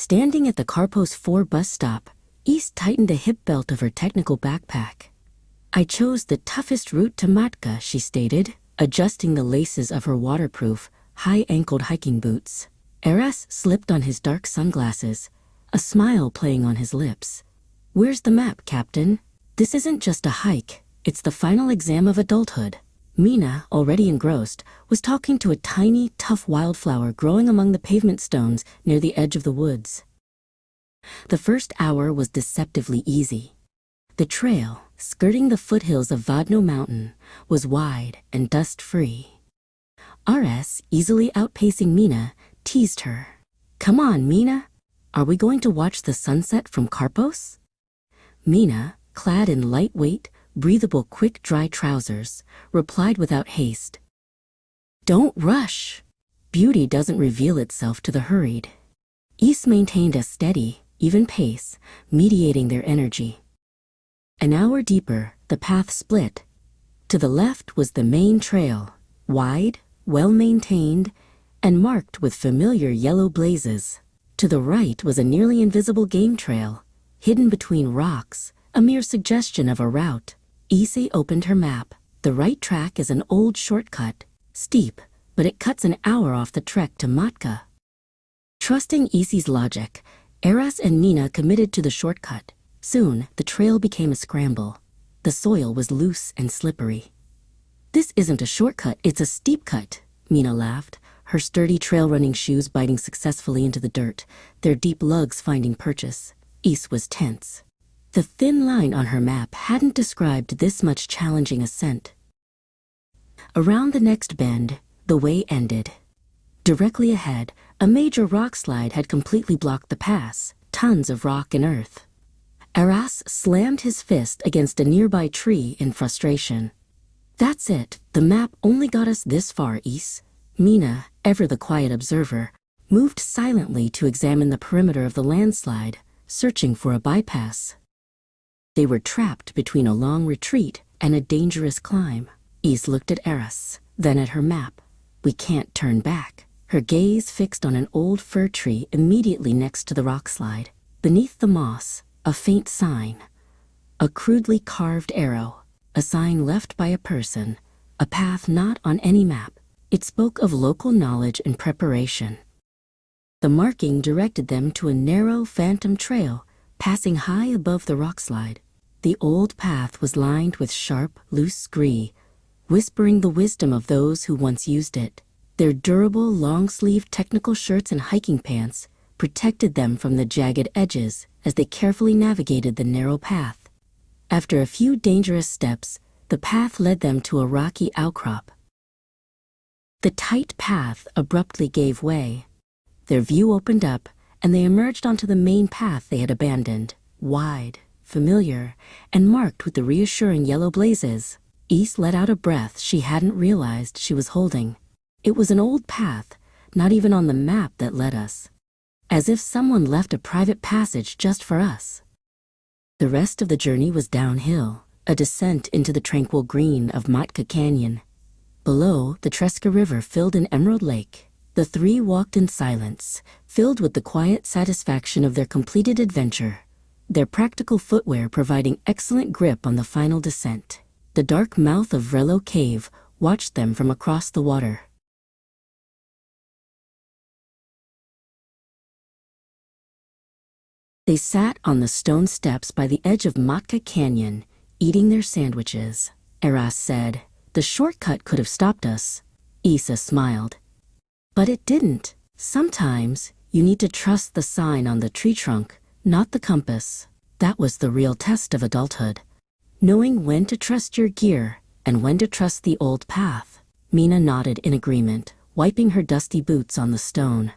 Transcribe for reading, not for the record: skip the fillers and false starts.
Standing at the Carpos 4 bus stop, East tightened the hip belt of her technical backpack. "I chose the toughest route to Matka," she stated, adjusting the laces of her waterproof, high-ankled hiking boots. Aras slipped on his dark sunglasses, a smile playing on his lips. "Where's the map, Captain? This isn't just a hike, it's the final exam of adulthood." Mina, already engrossed, was talking to a tiny, tough wildflower growing among the pavement stones near the edge of the woods. The first hour was deceptively easy. The trail, skirting the foothills of Vodno Mountain, was wide and dust-free. RS, easily outpacing Mina, teased her. "Come on, Mina. Are we going to watch the sunset from Carpos?" Mina, clad in lightweight, breathable quick dry trousers, replied without haste. "Don't rush. Beauty doesn't reveal itself to the hurried." East maintained a steady, even pace, mediating their energy. An hour deeper, the path split. To the left was the main trail, wide, well-maintained, and marked with familiar yellow blazes. To the right was a nearly invisible game trail, hidden between rocks, a mere suggestion of a route. Issei opened her map. The right track is an old shortcut, steep, but it cuts an hour off the trek to Matka. Trusting Issei's logic, Aras and Mina committed to the shortcut. Soon, the trail became a scramble. The soil was loose and slippery. "This isn't a shortcut, it's a steep cut," Mina laughed, her sturdy trail-running shoes biting successfully into the dirt, their deep lugs finding purchase. Issei was tense. The thin line on her map hadn't described this much challenging ascent. Around the next bend, the way ended. Directly ahead, a major rock slide had completely blocked the pass, tons of rock and earth. Aras slammed his fist against a nearby tree in frustration. "That's it, the map only got us this far, Issei." Mina, ever the quiet observer, moved silently to examine the perimeter of the landslide, searching for a bypass. They were trapped between a long retreat and a dangerous climb. Issei looked at Aras, then at her map. "We can't turn back." Her gaze fixed on an old fir tree immediately next to the rock slide. Beneath the moss, a faint sign. A crudely carved arrow, a sign left by a person, a path not on any map. It spoke of local knowledge and preparation. The marking directed them to a narrow phantom trail passing high above the rock slide. The old path was lined with sharp, loose scree, whispering the wisdom of those who once used it. Their durable, long-sleeved technical shirts and hiking pants protected them from the jagged edges as they carefully navigated the narrow path. After a few dangerous steps, the path led them to a rocky outcrop. The tight path abruptly gave way. Their view opened up, and they emerged onto the main path they had abandoned, wide, familiar, and marked with the reassuring yellow blazes. Issei let out a breath she hadn't realized she was holding. It was an old path, not even on the map that led us. As if someone left a private passage just for us. The rest of the journey was downhill, a descent into the tranquil green of Matka Canyon. Below, the Treska River filled an emerald lake. The three walked in silence, filled with the quiet satisfaction of their completed adventure, their practical footwear providing excellent grip on the final descent. The dark mouth of Vrelo Cave watched them from across the water. They sat on the stone steps by the edge of Matka Canyon, eating their sandwiches. Aras said, "The shortcut could have stopped us." Issei smiled. "But it didn't. Sometimes you need to trust the sign on the tree trunk, not the compass." That was the real test of adulthood. Knowing when to trust your gear and when to trust the old path. Mina nodded in agreement, wiping her dusty boots on the stone.